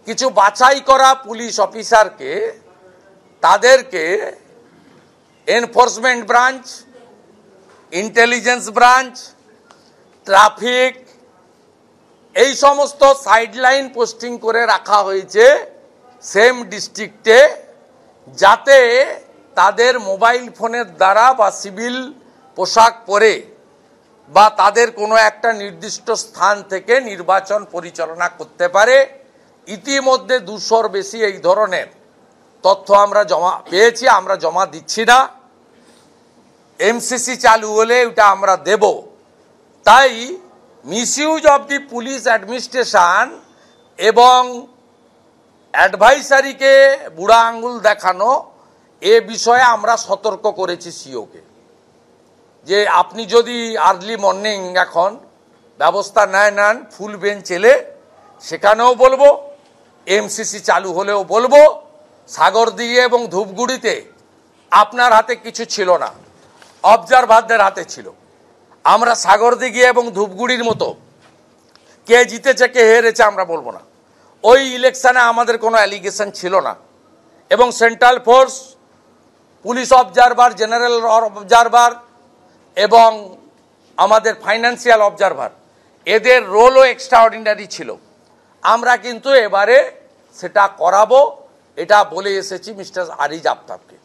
কিছু বাছাই করা পুলিশ অফিসারকে তাদেরকে enforcement branch, intelligence branch, traffic এই সমস্ত সাইডলাইন পোস্টিং করে রাখা হয়েছে সেম ডিস্ট্রিক্টে, যাতে তাদের মোবাইল ফোনের দ্বারা বা সিভিল পোশাক পরে বা তাদের কোনো একটা নির্দিষ্ট স্থান থেকে নির্বাচন পরিচালনা করতে পারে। ইতিমধ্যে 200-র বেশি এই ধরনের তথ্য আমরা জমা পেয়েছি, আমরা জমা দিচ্ছি না। এমসিসি চালু হলে ওটা আমরা দেব। তাই misuse of the police administration এবং অ্যাডভাইসারিকে বুড়া আঙ্গুল দেখানো এ বিষয়ে আমরা সতর্ক করেছি সিওকে, যে আপনি যদি আর্লি মর্নিং এখন ব্যবস্থা নেন ফুল বেঞ্চ এলে সেখানেও বলবো, এমসিসি চালু হলেও বলবো। সাগরদিঘি এবং ধূপগুড়িতে আপনার হাতে কিছু ছিল না, অবজারভারদের হাতে ছিল। আমরা সাগরদিঘি এবং ধূপগুড়ির মতো কে জিতেছে কে হেরেছে আমরা বলবো না। ওই ইলেকশনে আমাদের কোনো অ্যালিগেশন ছিল না এবং central force, police observer, general observer এবং আমাদের ফাইন্যান্সিয়াল অবজারভার এদের রোলও এক্সট্রাঅর্ডিনারি ছিল। আমরা কিন্তু এবারে সেটা করাবো, এটা বলে এসেছি মিস্টার আরিজ আফতাবকে।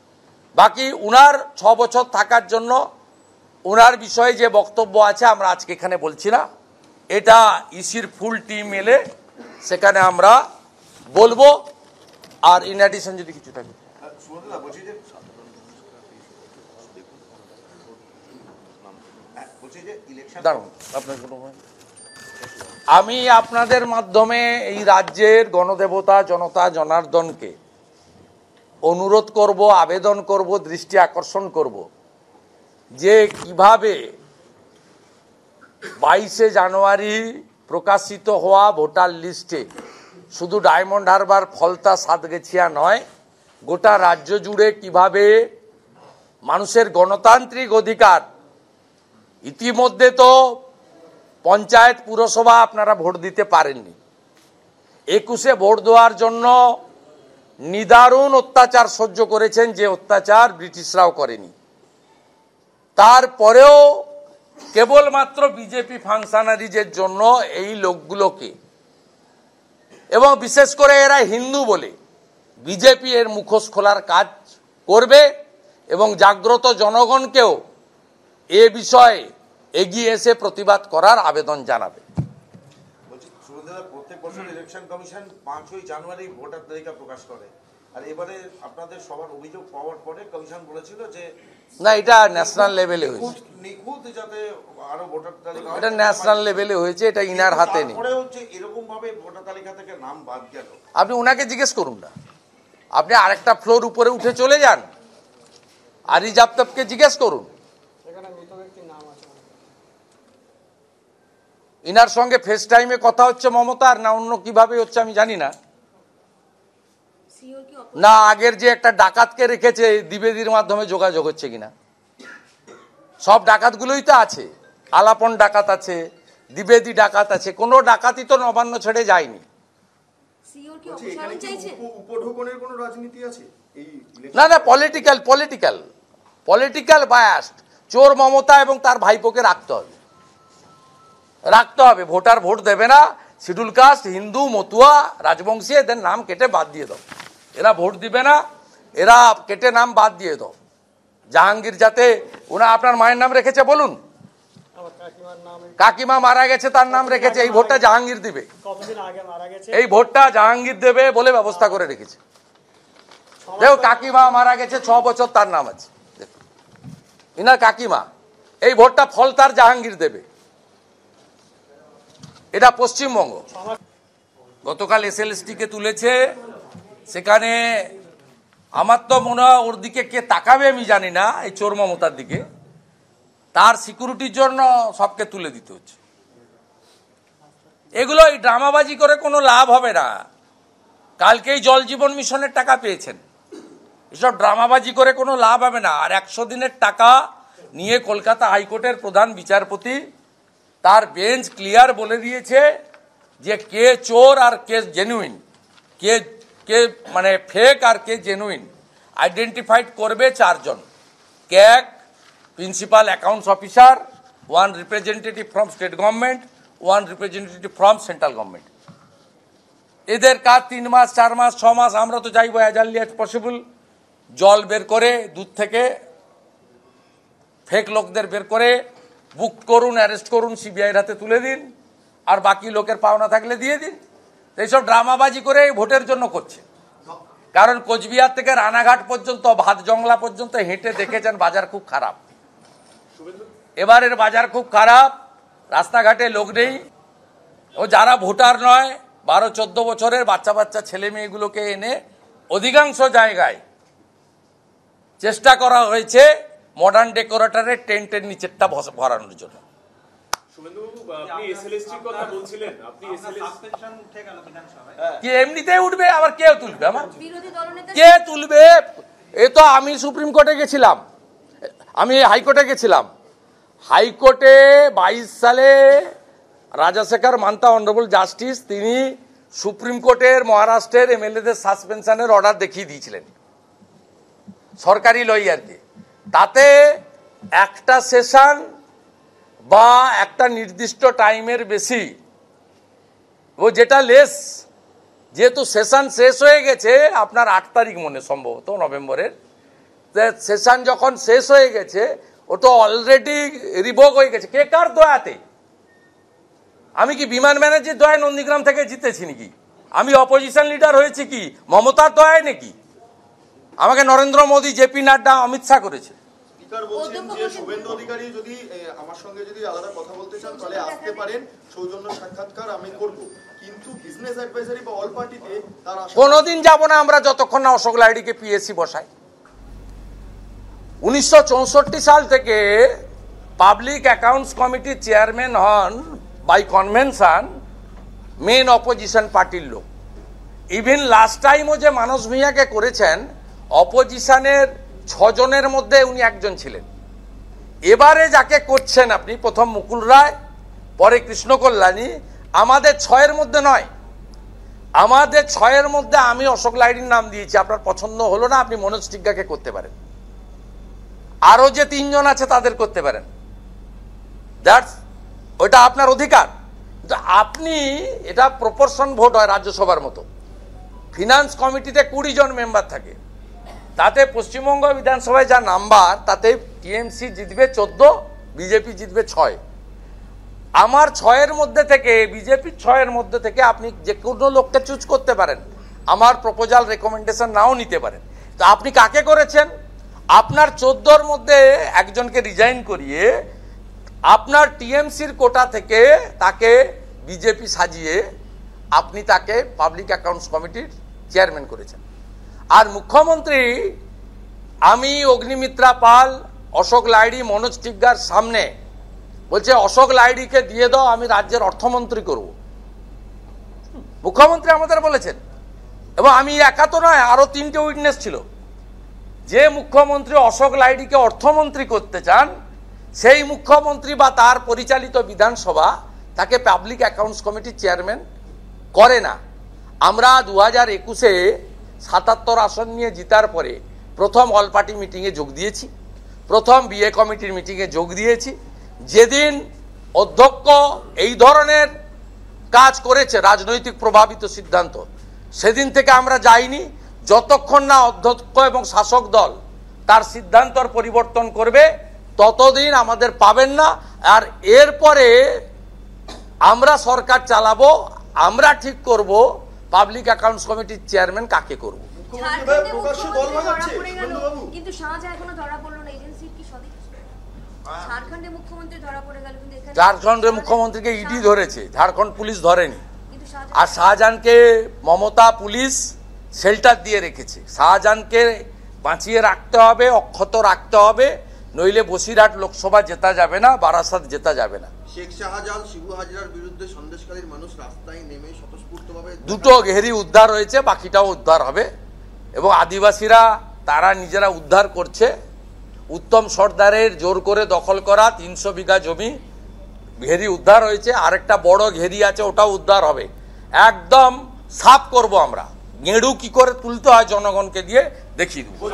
বাকি উনার 6 বছর থাকার জন্য উনার বিষয়ে যে বক্তব্য আছে আমরা আজকে এখানে বলছি না, এটা ইসির ফুল টিম এলে সেখানে আমরা বলবো। আর ইন অ্যাডিশন যদি কিছু থাকে আমি আপনাদের মাধ্যমে এই রাজ্যের গণদেবতা জনতা জনার্দনকে অনুরোধ করব, আবেদন করব, দৃষ্টি আকর্ষণ করব যে কিভাবে 22শে জানুয়ারি প্রকাশিত হওয়া ভোটার লিস্টে শুধু ডায়মন্ড হারবার, ফলতা, সাতগেছিয়া নয়, গোটা রাজ্য জুড়ে কিভাবে মানুষের গণতান্ত্রিক অধিকার, ইতিমধ্যে তো পঞ্চায়েত পুরসভা আপনারা ভোট দিতে পারেননি, 21শে ভোট দেওয়ার জন্য নিদারুণ অত্যাচার সহ্য করেছেন, যে অত্যাচার ব্রিটিশরাও করেনি। তারপরেও কেবলমাত্র বিজেপি ফাংশনারিজের জন্য এই লোকগুলোকে, এবং বিশেষ করে এরা হিন্দু বলে বিজেপি এর মুখোশ খোলার কাজ করবে এবং জাগ্রত জনগণকেও এ বিষয়ে এগিয়ে এসে প্রতিবাদ করার আবেদন জানাবে। প্রত্যেক বছর ইলেকশন কমিশন 5ই জানুয়ারি ভোটার তালিকা প্রকাশ করে, আর এবারে আপনাদের সবার অভিযোগ পাওয়ার পরে কমিশন বলেছিল যে না, এটা ন্যাশনাল লেভেলে হয়েছে, নিখুঁত যাতে আরো ভোটার তালিকা, এটা ন্যাশনাল লেভেলে হয়েছে, এটা ইনার হাতে নেই। তারপরে হচ্ছে এরকম ভাবে ভোটার তালিকা থেকে নাম বাদ গেল। আপনি উনাকে জিজ্ঞেস করুন না, আপনি আরেকটা ফ্লোর উপরে উঠে চলে যান, আরিজ আফতাবকে জিজ্ঞেস করুন। ইনার সঙ্গে ফেস টাইমে কথা হচ্ছে মমতার, না অন্য কিভাবে হচ্ছে আমি জানি না। না আগের যে একটা ডাকাতকে রেখেছে দ্বিবেদীর মাধ্যমে যোগাযোগ হচ্ছে কিনা। সব ডাকাতগুলোই তো আছে, আলাপন ডাকাত আছে, দ্বিবেদী ডাকাত আছে, কোনো ডাকাতই তো নবান্ন ছেড়ে যায়নি। না না, পলিটিক্যাল বায়াসড। চোর মমতা এবং তার ভাইপোকে রাখতে হবে। ভোটার ভোট দেবে না, শিডিউল কাস্ট, হিন্দু, মতুয়া, রাজবংশী, এদের নাম কেটে বাদ দিয়ে দাও। এরা ভোট দিবে না, এরা কেটে নাম বাদ দিয়ে দাও। জাহাঙ্গীর যাতে, ওনা আপনার মায়ের নাম রেখেছে বলুন, কাকিমা মারা গেছে তার নাম রেখেছে, এই ভোটটা জাহাঙ্গীর দিবে, এই ভোটটা জাহাঙ্গীর দেবে বলে ব্যবস্থা করে রেখেছে। দেখো কাকিমা মারা গেছে 6 বছর, তার নাম আছে ইনার কাকিমা, এই ভোটটা ফলতার জাহাঙ্গীর দেবে। এটা পশ্চিমবঙ্গ। গতকাল এসএলএসটি কে তুলেছে, সেখানে আমার তো মনে হয় ওর দিকে কে তাকাবে আমি জানি না, এই চোর মমতার দিকে, তার সিকিউরিটির জন্য সবকে তুলে দিতে হচ্ছে। এগুলো এই ড্রামাবাজি করে কোনো লাভ হবে না। কালকেই জল জীবন মিশনের টাকা পেয়েছেন, এসব ড্রামাবাজি করে কোনো লাভ হবে না। আর 100 দিনের টাকা নিয়ে কলকাতা হাইকোর্টের প্রধান বিচারপতি তার বেঞ্চ ক্লিয়ার বলে দিয়েছে যে কে চোর আর কে জেনুইন। কে কে মানে ফেক আর কে জেনুইন আইডেন্টিফাইড করবে 4 জন, CAG, principal accounts officer, 1 representative from state government, 1 representative from central government. এদের কাজ 3 মাস 4 মাস 6 মাস, আমরা তো চাইবো অ্যাজ আর্লি অ্যাজ পসিবল জল বের করে দুধ থেকে ফেক লোকদের বের করে বুক করুন, অ্যারেস্ট করুন, সিবিআইয়ের হাতে তুলে দিন, আর বাকি লোকের পাওনা থাকলে দিয়ে দিন। এইসব ড্রামাবাজি করে ভোটের জন্য করছে। কারণ কোচবিহার থেকে রানাঘাট পর্যন্ত, ভাত জংলা পর্যন্ত হেঁটে দেখেছেন বাজার খুব খারাপ। এবারের বাজার খুব খারাপ, রাস্তাঘাটে লোক নেই। ও যারা ভোটার নয়, 12-14 বছরের বাচ্চা বাচ্চা ছেলে মেয়েগুলোকে এনে অধিকাংশ জায়গায় চেষ্টা করা হয়েছে মডার্ন ডেকোরেটরের টেন্টের নিচেরটা ভরানোর জন্য। কি এমনিতেই উঠবে, আবার কে তুলবে? আমার কে তুলবে? এ তো আমি সুপ্রিম কোর্টে গেছিলাম, আমি হাইকোর্টে গেছিলাম। হাইকোর্টে 22 সালে রাজাশেখর মান্তা অনারেবল জাস্টিস, তিনি সুপ্রিম কোর্টের মহারাষ্ট্রের এমএলএদের সাসপেনশনের অর্ডার দেখিয়ে দিয়েছিলেন সরকারি লয়ারকে। তাতে একটা সেশন বা একটা নির্দিষ্ট টাইমের বেশি, ও যেটা লেস, যেহেতু সেশন শেষ হয়ে গেছে আপনার 8 তারিখ মনে সম্ভবত নভেম্বরের, সেশন যখন শেষ হয়ে গেছে ও তো অলরেডি রিভোক হয়ে গেছে। কে কার দয়াতে? আমি কি বিমান ব্যানার্জির দয়ায় নন্দীগ্রাম থেকে জিতেছি নাকি? আমি অপোজিশন লিডার হয়েছি কি মমতার দয়ায় নাকি? আমাকে নরেন্দ্র মোদী, জেপি নাড্ডা, অমিত শাহ করেছে। বলছেন যে শুভেন্দু অধিকারী যদি আমার সঙ্গে যদি আলাদা কথা বলতে চান তাহলে আসতে পারেন, সৌজন্য সাক্ষাৎকার আমি করব, কিন্তু বিজনেস অ্যাডভাইজারি বা অল পার্টিতে তারা কোনোদিন যাব না আমরা যতক্ষণ না অশোক লাহিড়ীকে পিএসসি বসায়। 1964 সাল থেকে পাবলিক অ্যাকাউন্টস কমিটির চেয়ারম্যান হন বাই কনভেনশন মেন অপোজিশন পার্টির লোক। ইভেন লাস্ট টাইমও যে মানস ভূঁইয়াকে করেছেন, অপোজিশনের 6 জনের মধ্যে উনি একজন ছিলেন। এবারে যাকে করছেন আপনি, প্রথম মুকুল রায়, পরে কৃষ্ণ কল্যাণী, আমাদের 6-এর মধ্যে নয়। আমাদের 6-এর মধ্যে আমি অশোক লাহিড়ীর নাম দিয়েছি। আপনার পছন্দ হলো না, আপনি মনোজ টিগ্গাকে করতে পারেন, আরো যে 3 জন আছে তাদের করতে পারেন, দ্যাটস ওইটা আপনার অধিকার। কিন্তু আপনি, এটা প্রপোর্শন ভোট হয় রাজ্যসভার মতো। ফিনান্স কমিটিতে 20 জন মেম্বার থাকে, তাতে পশ্চিমবঙ্গ বিধানসভায় যা নাম্বার, তাতে টিএমসি জিতবে 14, বিজেপি জিতবে 6। আমার 6-এর মধ্যে থেকে, বিজেপির 6-এর মধ্যে থেকে আপনি যে কোনো লোককে চুজ করতে পারেন, আমার প্রপোজাল রেকমেন্ডেশন নাও নিতে পারেন। তো আপনি কাকে করেছেন? আপনার 14-র মধ্যে একজনকে রিজাইন করিয়ে আপনার টিএমসির কোটা থেকে তাকে বিজেপি সাজিয়ে আপনি তাকে পাবলিক অ্যাকাউন্টস কমিটির চেয়ারম্যান করেছেন। আর মুখ্যমন্ত্রী, আমি অগ্নিমিত্রা পাল, অশোক লাহিড়ী, মনোজ টিগ্গার সামনে বলছে অশোক লাহিড়ীকে দিয়ে দাও, আমি রাজ্যের অর্থমন্ত্রী করব। মুখ্যমন্ত্রী আমাদের বলেছেন, এবং আমি একা তো নয়, আরো 3টে উইটনেস ছিল। যে মুখ্যমন্ত্রী অশোক লাহিড়ীকে অর্থমন্ত্রী করতে চান, সেই মুখ্যমন্ত্রী বা তার পরিচালিত বিধানসভা তাকে পাবলিক অ্যাকাউন্টস কমিটির চেয়ারম্যান করে না। আমরা 2021-এ 77 আসন নিয়ে জিতার পরে প্রথম অল পার্টি মিটিংয়ে যোগ দিয়েছি, প্রথম বিএ কমিটির মিটিংয়ে যোগ দিয়েছি। যেদিন অধ্যক্ষ এই ধরনের কাজ করেছে, রাজনৈতিক প্রভাবিত সিদ্ধান্ত, সেদিন থেকে আমরা যাইনি যতক্ষণ না অধ্যক্ষ এবং শাসক দল তার সিদ্ধান্তর পরিবর্তন করবে, ততদিন আমাদের পাবেন না। আর এরপরে আমরা সরকার চালাবো, আমরা ঠিক করব পাবলিক অ্যাকাউন্টস কমিটির চেয়ারম্যান কাকে করব। কিন্তু শাহজাহান এখনো ধরা পড়লো না, এজেন্সির কি সদিক? ঝাড়খণ্ডে মুখ্যমন্ত্রী ধরা পড়ে গেল, কিন্তু এখানে ঝাড়খণ্ডের মুখ্যমন্ত্রীকে ইডি ধরেছে, ঝাড়খণ্ড পুলিশ ধরেনি। আর শাহজাহানকে মমতা পুলিশ শেল্টার দিয়ে রেখেছে। শাহজাহানকে বাঁচিয়ে রাখতে হবে, অক্ষত রাখতে হবে, নইলে বসিরহাট লোকসভা জেতা যাবে না, বারাসাত জেতা যাবে না। শেখ শাহজাহান, শিবু হাজরার বিরুদ্ধে সন্দেশকারীর মানুষ রাস্তায় নেমে স্বতঃস্ফূর্তভাবে 2টো ঘেরি উদ্ধার হয়েছে, বাকিটাও উদ্ধার হবে। এবং আদিবাসীরা তারা নিজেরা উদ্ধার করছে। উত্তম সর্দারের জোর করে দখল করা 300 বিঘা জমি ঘেরি উদ্ধার হয়েছে, আরেকটা বড় ঘেরি আছে, ওটাও উদ্ধার হবে। একদম সাফ করব আমরা, গেঁড়ু কি করে তুলতে হয় জনগণকে দিয়ে দেখিয়ে দেবো।